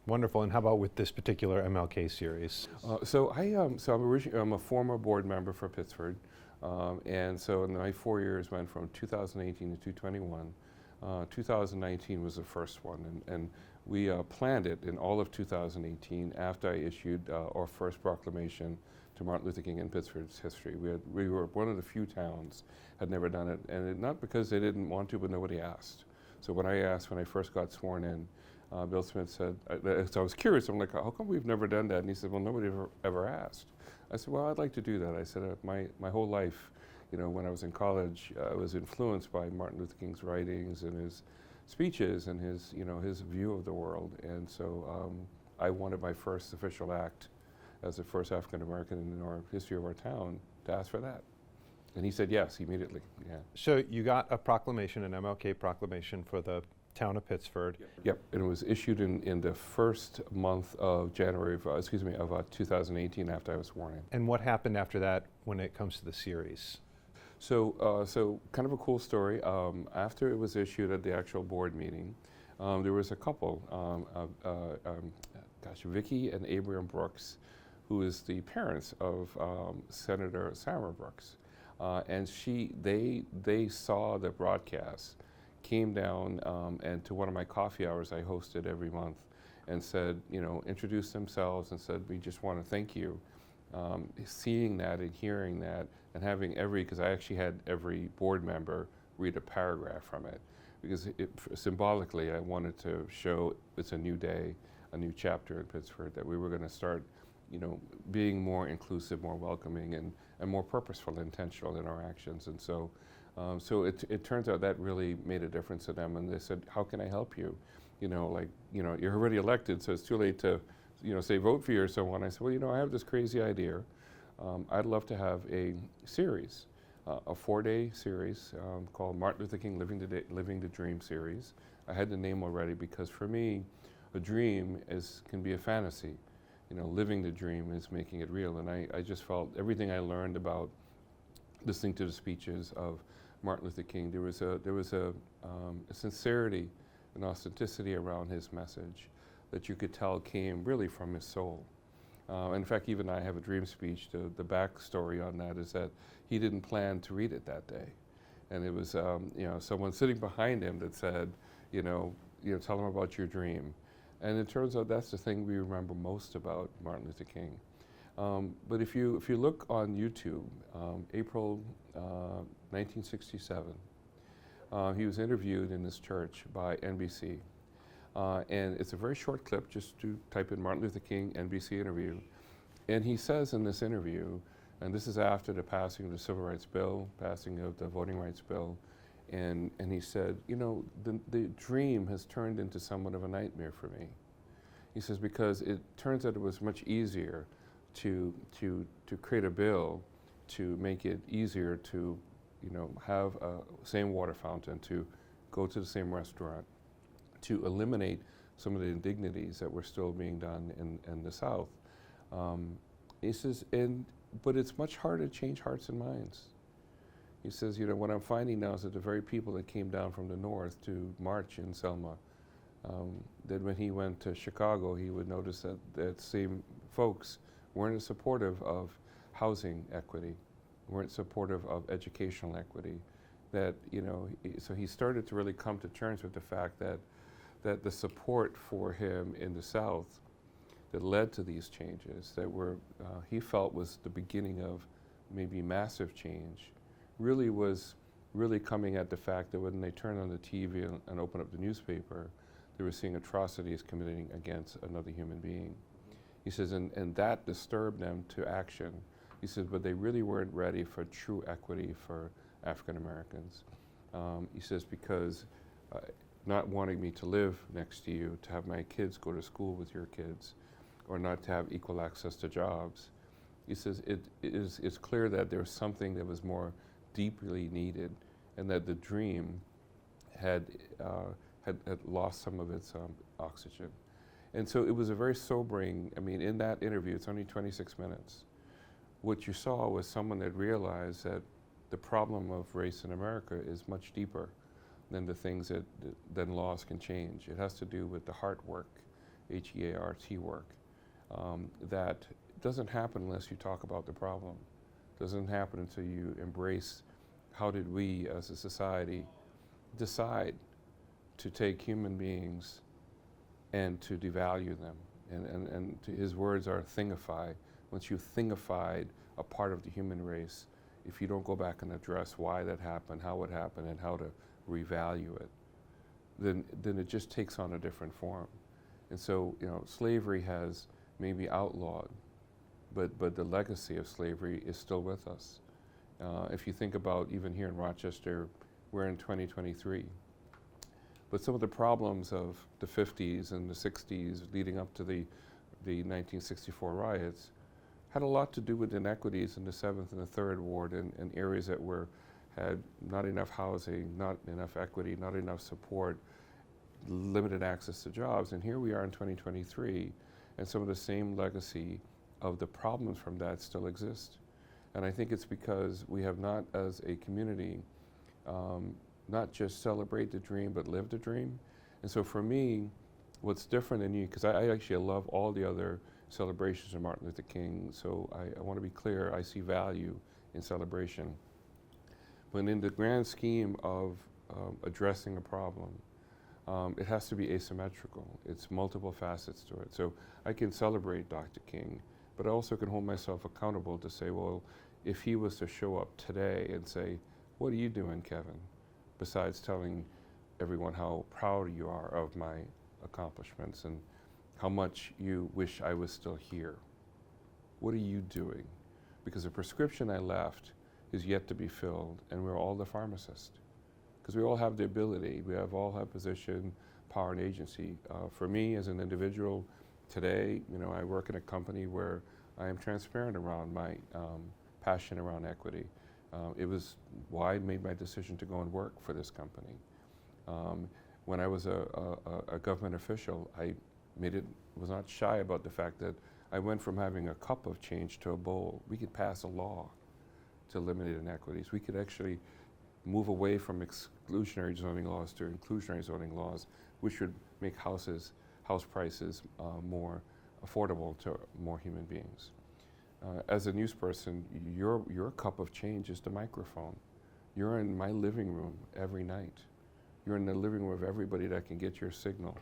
Wonderful. And how about with this particular MLK series? I'm a former board member for Pittsford, and so my 4 years went from 2018 to 2021. 2019 was the first one, and we planned it in all of 2018 after I issued our first proclamation to Martin Luther King in Pittsford's history. We were one of the few towns had never done it, and not because they didn't want to, but nobody asked. So when I first got sworn in, Bill Smith said, so I was curious, I'm like, how come we've never done that? And he said, well, nobody ever asked. I said, well, I'd like to do that. I said, my whole life, when I was in college, I was influenced by Martin Luther King's writings and his speeches and his view of the world. And so I wanted my first official act as the first African American in our history of our town to ask for that. And he said yes immediately. Yeah. So you got a proclamation, an MLK proclamation for the town of Pittsford. Yep, and it was issued in the first month of January of 2018 after I was sworn in. And what happened after that when it comes to the series? So kind of a cool story. After it was issued at the actual board meeting, there was a couple, Vicky and Abraham Brooks, who is the parents of Senator Sarah Brooks, and they saw the broadcast, came down and to one of my coffee hours I hosted every month, and said, introduced themselves and said, we just want to thank you. Seeing that and hearing that and having because I actually had every board member read a paragraph from it, because symbolically I wanted to show it's a new day, a new chapter in Pittsford, that we were going to start being more inclusive, more welcoming, and more purposeful, intentional in our actions. And so it turns out that really made a difference to them, and they said, how can I help you? You're already elected, so it's too late to say vote for you or so on. I said, well, I have this crazy idea. I'd love to have a series, a 4-day series called Martin Luther King Living the Dream series. I had the name already because for me, a dream can be a fantasy. Living the dream is making it real. And I just felt everything I learned about listening to the speeches of Martin Luther King, there was a sincerity and authenticity around his message that you could tell came really from his soul. In fact, even I have a dream speech. The backstory on that is that he didn't plan to read it that day. And it was someone sitting behind him that said, tell him about your dream. And it turns out that's the thing we remember most about Martin Luther King. But if you look on YouTube, April 1967, he was interviewed in this church by NBC. And it's a very short clip, just to type in Martin Luther King NBC interview. And he says in this interview, and this is after the passing of the Civil Rights Bill, passing of the Voting Rights Bill, and he said, the dream has turned into somewhat of a nightmare for me. He says, because it turns out it was much easier to create a bill to make it easier to, have a same water fountain, to go to the same restaurant, to eliminate some of the indignities that were still being done in the South. He says, but it's much harder to change hearts and minds. He says, what I'm finding now is that the very people that came down from the north to march in Selma, that when he went to Chicago, he would notice that same folks weren't as supportive of housing equity, weren't supportive of educational equity. That, so he started to really come to terms with the fact that the support for him in the South that led to these changes that were, he felt was the beginning of maybe massive change, really was coming at the fact that when they turned on the TV and opened up the newspaper, they were seeing atrocities committing against another human being. He says, and that disturbed them to action. He says, but they really weren't ready for true equity for African Americans. He says, because not wanting me to live next to you, to have my kids go to school with your kids, or not to have equal access to jobs. He says, it's clear that there was something that was more deeply needed, and that the dream had lost some of its oxygen. And so it was a very sobering, in that interview, it's only 26 minutes. What you saw was someone that realized that the problem of race in America is much deeper than the things that laws can change. It has to do with the heart work. HEART work. That doesn't happen unless you talk about the problem. Doesn't happen until you embrace how did we as a society decide to take human beings and to devalue them. And his words are thingify. Once you've thingified a part of the human race, if you don't go back and address why that happened, how it happened, and how to revalue it, then it just takes on a different form. And so, slavery has maybe outlawed, but the legacy of slavery is still with us. If you think about even here in Rochester, we're in 2023. But some of the problems of the 50s and the 60s leading up to the 1964 riots had a lot to do with inequities in the 7th and the 3rd Ward and areas that had not enough housing, not enough equity, not enough support, limited access to jobs. And here we are in 2023, and some of the same legacy of the problems from that still exist. And I think it's because we have not, as a community, not just celebrate the dream, but live the dream. And so for me, what's different in you, because I actually love all the other celebrations of Martin Luther King, so I want to be clear, I see value in celebration. But in the grand scheme of addressing a problem, it has to be asymmetrical. It's multiple facets to it. So I can celebrate Dr. King, but I also can hold myself accountable to say, well, if he was to show up today and say, what are you doing, Kevin, besides telling everyone how proud you are of my accomplishments and how much you wish I was still here? What are you doing? Because the prescription I left is yet to be filled, and we're all the pharmacist. Because we all have the ability, all have position, power, and agency. For me as an individual today, I work in a company where I am transparent around my passion around equity. It was why I made my decision to go and work for this company. When I was a government official, I was not shy about the fact that I went from having a cup of change to a bowl. We could pass a law to eliminate inequities. We could actually move away from exclusionary zoning laws to inclusionary zoning laws, which would make house prices more affordable to more human beings. As a news person, your cup of change is the microphone. You're in my living room every night. You're in the living room of everybody that can get your signal.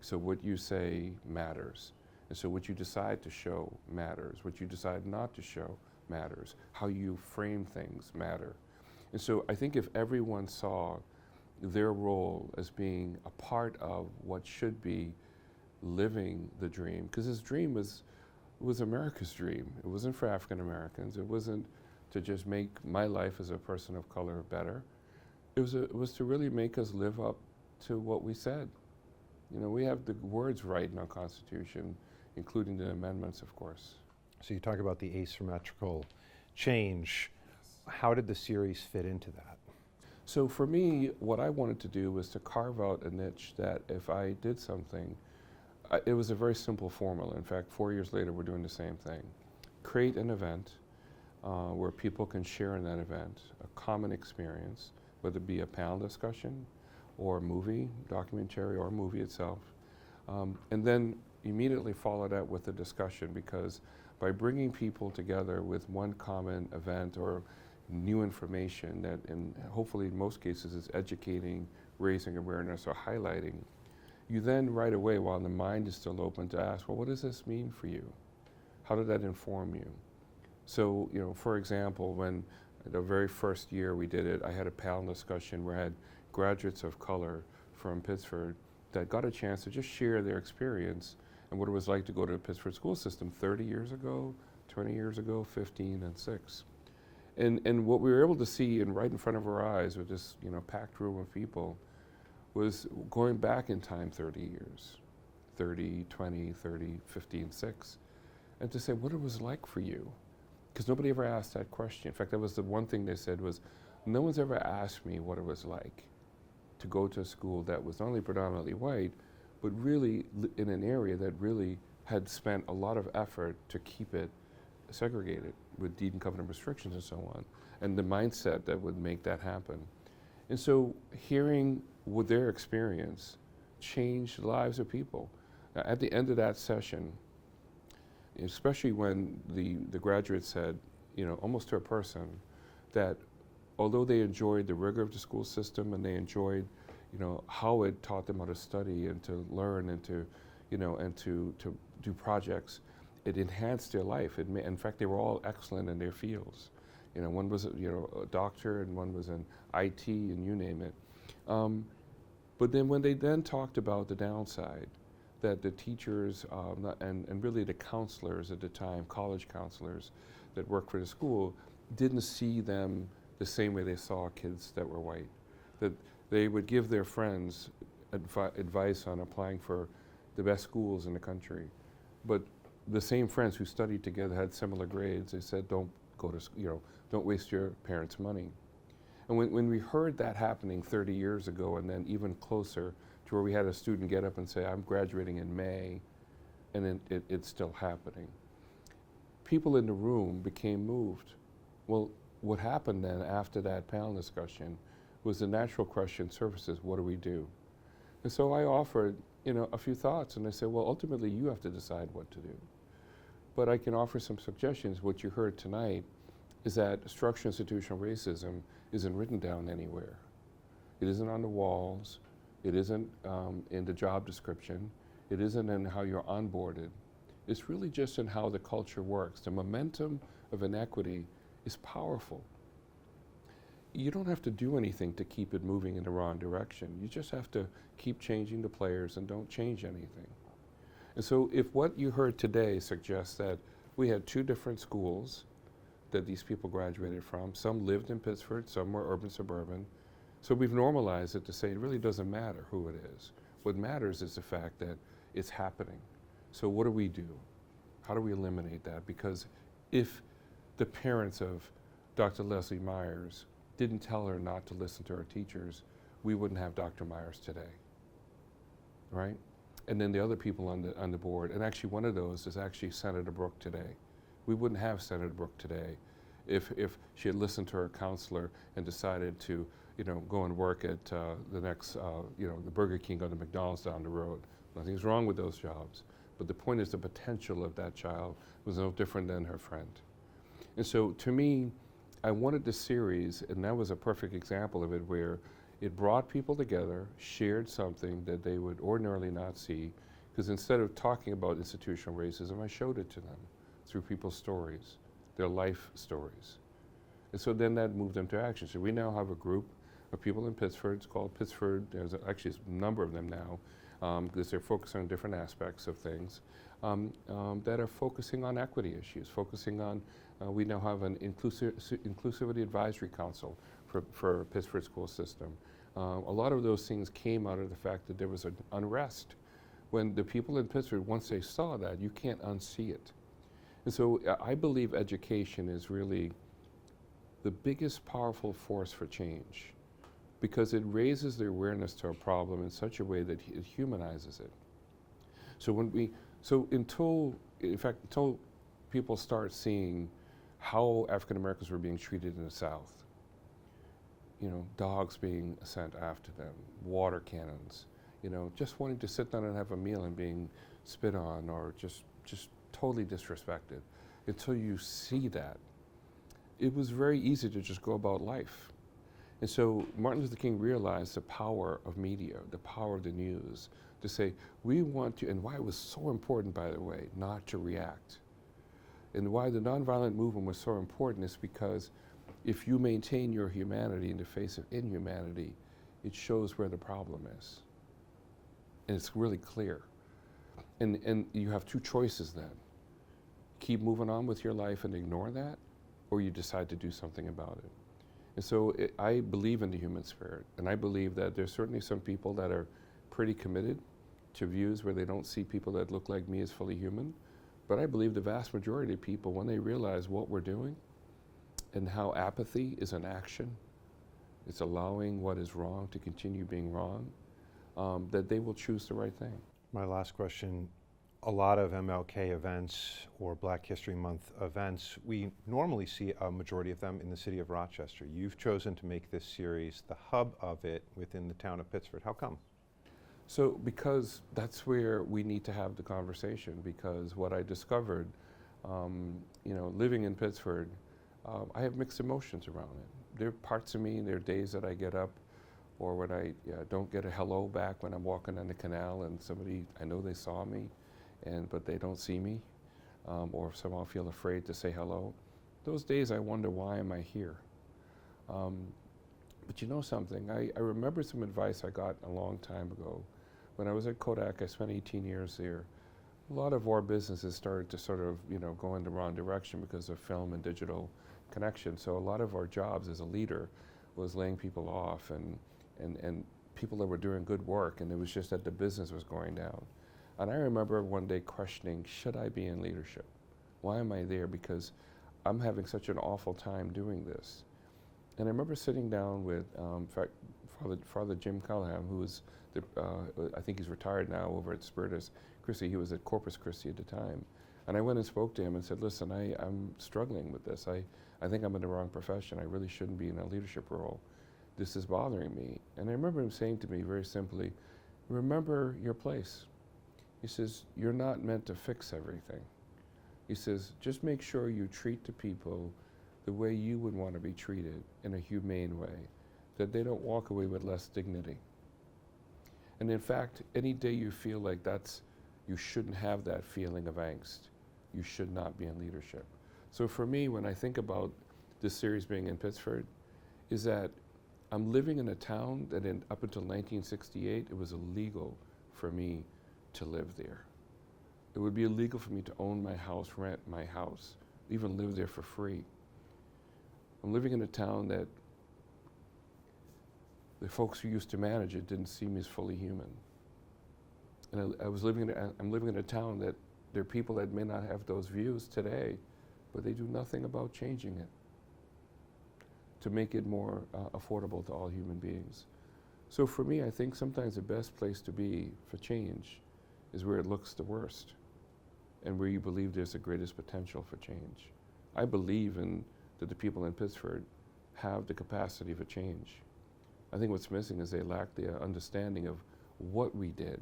So what you say matters. And so what you decide to show matters. What you decide not to show matters. How you frame things matter. And so I think if everyone saw their role as being a part of what should be living the dream, because his dream was America's dream. It wasn't for African Americans. It wasn't to just make my life as a person of color better. It was to really make us live up to what we said. We have the words right in our Constitution, including the amendments, of course. So you talk about the asymmetrical change. How did the series fit into that? So for me, what I wanted to do was to carve out a niche that if I did something, it was a very simple formula. In fact, 4 years later, we're doing the same thing. Create an event where people can share in that event, a common experience, whether it be a panel discussion or a movie, documentary, or a movie itself. And then immediately follow that with a discussion, because by bringing people together with one common event or new information that, hopefully in most cases, is educating, raising awareness, or highlighting, you then right away, while the mind is still open, to ask, well, what does this mean for you? How did that inform you? So, for example, when the very first year we did it, I had a panel discussion where I had graduates of color from Pittsford that got a chance to just share their experience and what it was like to go to the Pittsford school system 30 years ago, 20 years ago, 15, and 6. And what we were able to see right in front of our eyes with this packed room of people was going back in time 30 years, 30, 20, 30, 15, 6, and to say what it was like for you. Because nobody ever asked that question. In fact, that was the one thing they said was, no one's ever asked me what it was like to go to a school that was not only predominantly white, but really in an area that really had spent a lot of effort to keep it segregated with deed and covenant restrictions and so on, and the mindset that would make that happen. And so hearing with their experience changed the lives of people. At the end of that session, especially when the graduates said, almost to a person, that although they enjoyed the rigor of the school system and they enjoyed, how it taught them how to study and to learn and to, and to do projects, it enhanced their life. In fact, they were all excellent in their fields. One was, a doctor and one was in IT and you name it. But then when they then talked about the downside, that the teachers and really the counselors at the time, college counselors that worked for the school, didn't see them the same way they saw kids that were white. That they would give their friends advice on applying for the best schools in the country. But the same friends who studied together had similar grades. They said, don't go to, don't waste your parents' money. And when we heard that happening 30 years ago, and then even closer to where we had a student get up and say, I'm graduating in May, and then it's still happening, people in the room became moved. Well, what happened then after that panel discussion was the natural question surfaces, what do we do? And so I offered, a few thoughts, and I said, well, ultimately you have to decide what to do. But I can offer some suggestions. What you heard tonight is that structural institutional racism isn't written down anywhere. It isn't on the walls. It isn't in the job description. It isn't in how you're onboarded. It's really just in how the culture works. The momentum of inequity is powerful. You don't have to do anything to keep it moving in the wrong direction. You just have to keep changing the players and don't change anything. And so if what you heard today suggests that we had two different schools that these people graduated from, some lived in Pittsford, some were urban suburban, so we've normalized it to say it really doesn't matter who it is. What matters is the fact that it's happening. So what do we do? How do we eliminate that? Because if the parents of Dr. Leslie Myers didn't tell her not to listen to her teachers, we wouldn't have Dr. Myers today, right? And then the other people on the board, and actually one of those is actually Senator Brooke today. We wouldn't have Senator Brooke today if she had listened to her counselor and decided to, go and work at the next, the Burger King or the McDonald's down the road. Nothing's wrong with those jobs, but the point is the potential of that child was no different than her friend. And so to me, I wanted this series, and that was a perfect example of it, where it brought people together, shared something that they would ordinarily not see, because instead of talking about institutional racism, I showed it to them through people's stories, their life stories. And so then that moved them to action. So we now have a group of people in Pittsford. It's called Pittsford. There's actually a number of them now, because they're focusing on different aspects of things that are focusing on equity issues, focusing on, we now have an Inclusivity Advisory Council for Pittsford school system. A lot of those things came out of the fact that there was an unrest. When the people in Pittsford, once they saw that, you can't unsee it. And so I believe education is really the biggest powerful force for change, because it raises the awareness to a problem in such a way that it humanizes it. So until people start seeing how African Americans were being treated in the South, dogs being sent after them, water cannons, just wanting to sit down and have a meal and being spit on or just totally disrespected. Until you see that, it was very easy to just go about life. And so Martin Luther King realized the power of media, the power of the news, to say, we want to, and why it was so important, by the way, not to react. And why the nonviolent movement was so important is because if you maintain your humanity in the face of inhumanity, it shows where the problem is. And it's really clear. And you have two choices then. Keep moving on with your life and ignore that, or you decide to do something about it. And so I believe in the human spirit, and I believe that there's certainly some people that are pretty committed to views where they don't see people that look like me as fully human. But I believe the vast majority of people, when they realize what we're doing and how apathy is an action, it's allowing what is wrong to continue being wrong, that they will choose the right thing. My last question, a lot of MLK events or Black History Month events, we normally see a majority of them in the city of Rochester. You've chosen to make this series the hub of it within the town of Pittsford. How come? So because that's where we need to have the conversation, because what I discovered, living in Pittsford, I have mixed emotions around it. There are parts of me, there are days that I get up or when I don't get a hello back when I'm walking on the canal and somebody, I know they saw me, but they don't see me, or somehow feel afraid to say hello. Those days I wonder, why am I here? But you know something, I remember some advice I got a long time ago. When I was at Kodak, I spent 18 years there. A lot of our businesses started to sort of, go in the wrong direction because of film and digital connection. So a lot of our jobs as a leader was laying people off and people that were doing good work, and it was just that the business was going down. And I remember one day questioning, should I be in leadership? Why am I there? Because I'm having such an awful time doing this. And I remember sitting down with, in fact, Father Jim Callahan, who was, I think he's retired now over at Spiritus Christi. He was at Corpus Christi at the time. And I went and spoke to him and said, listen, I'm struggling with this. I think I'm in the wrong profession. I really shouldn't be in a leadership role. This is bothering me. And I remember him saying to me very simply, remember your place. He says, you're not meant to fix everything. He says, just make sure you treat the people the way you would want to be treated, in a humane way, that they don't walk away with less dignity. And in fact, any day you feel like you shouldn't have that feeling of angst, you should not be in leadership. So for me, when I think about this series being in Pittsford, is that I'm living in a town that up until 1968, it was illegal for me to live there. It would be illegal for me to own my house, rent my house, even live there for free. I'm living in a town that the folks who used to manage it didn't see me as fully human. And I'm living in a town that there are people that may not have those views today, but they do nothing about changing it to make it more affordable to all human beings. So for me, I think sometimes the best place to be for change is where it looks the worst and where you believe there's the greatest potential for change. I believe that the people in Pittsford have the capacity for change. I think what's missing is they lack the understanding of what we did,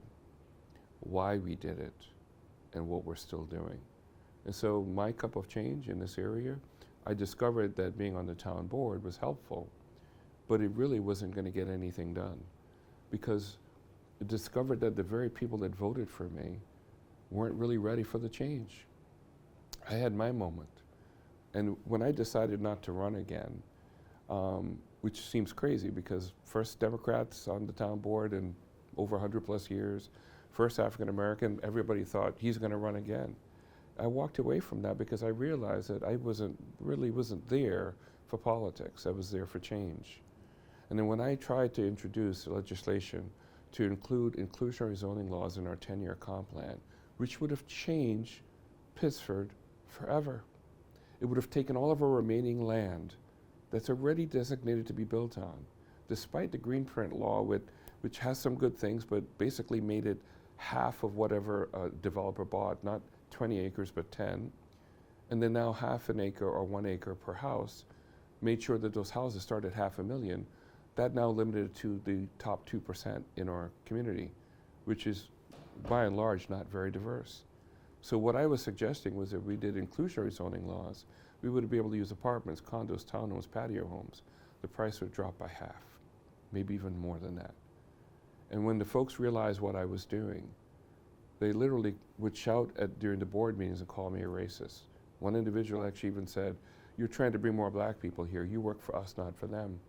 why we did it, and what we're still doing. And so my cup of change in this area, I discovered that being on the town board was helpful, but it really wasn't going to get anything done, because I discovered that the very people that voted for me weren't really ready for the change. I had my moment. And when I decided not to run again, which seems crazy because first Democrats on the town board in over 100 plus years, first African American, everybody thought he's going to run again. I walked away from that because I realized that I really wasn't there for politics. I was there for change. And then when I tried to introduce legislation to include inclusionary zoning laws in our 10-year comp plan, which would have changed Pittsford forever. It would have taken all of our remaining land that's already designated to be built on, despite the green print law, which has some good things, but basically made it half of whatever a developer bought, not 20 acres, but 10. And then now half an acre or 1 acre per house, made sure that those houses start at $500,000. That now limited to the top 2% in our community, which is by and large not very diverse. So what I was suggesting was that we did inclusionary zoning laws, we would be able to use apartments, condos, townhomes, patio homes. The price would drop by half, maybe even more than that. And when the folks realized what I was doing, they literally would shout during the board meetings and call me a racist. One individual actually even said, you're trying to bring more black people here. You work for us, not for them.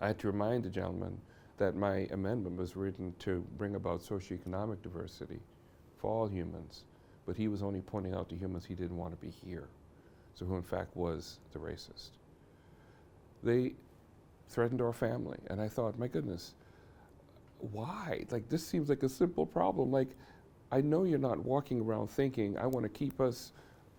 I had to remind the gentleman that my amendment was written to bring about socioeconomic diversity for all humans, but he was only pointing out the humans he didn't want to be here, so who in fact was the racist. They threatened our family, and I thought, my goodness, why? Like, this seems like a simple problem. Like, I know you're not walking around thinking, I want to keep us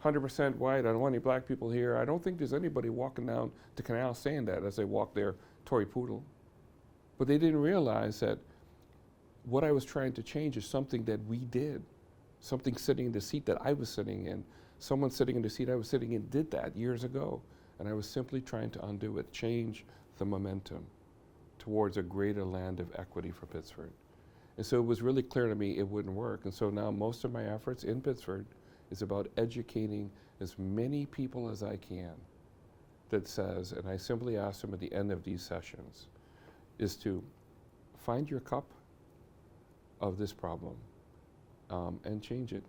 100% white, I don't want any black people here. I don't think there's anybody walking down the canal saying that as they walk their Tory poodle. But they didn't realize that what I was trying to change is something that we did. Something sitting in the seat that I was sitting in. Someone sitting in the seat I was sitting in did that years ago. And I was simply trying to undo it, change the momentum towards a greater land of equity for Pittsford. And so it was really clear to me it wouldn't work. And so now most of my efforts in Pittsford is about educating as many people as I can that says, and I simply ask them at the end of these sessions, is to find your cup of this problem and change it.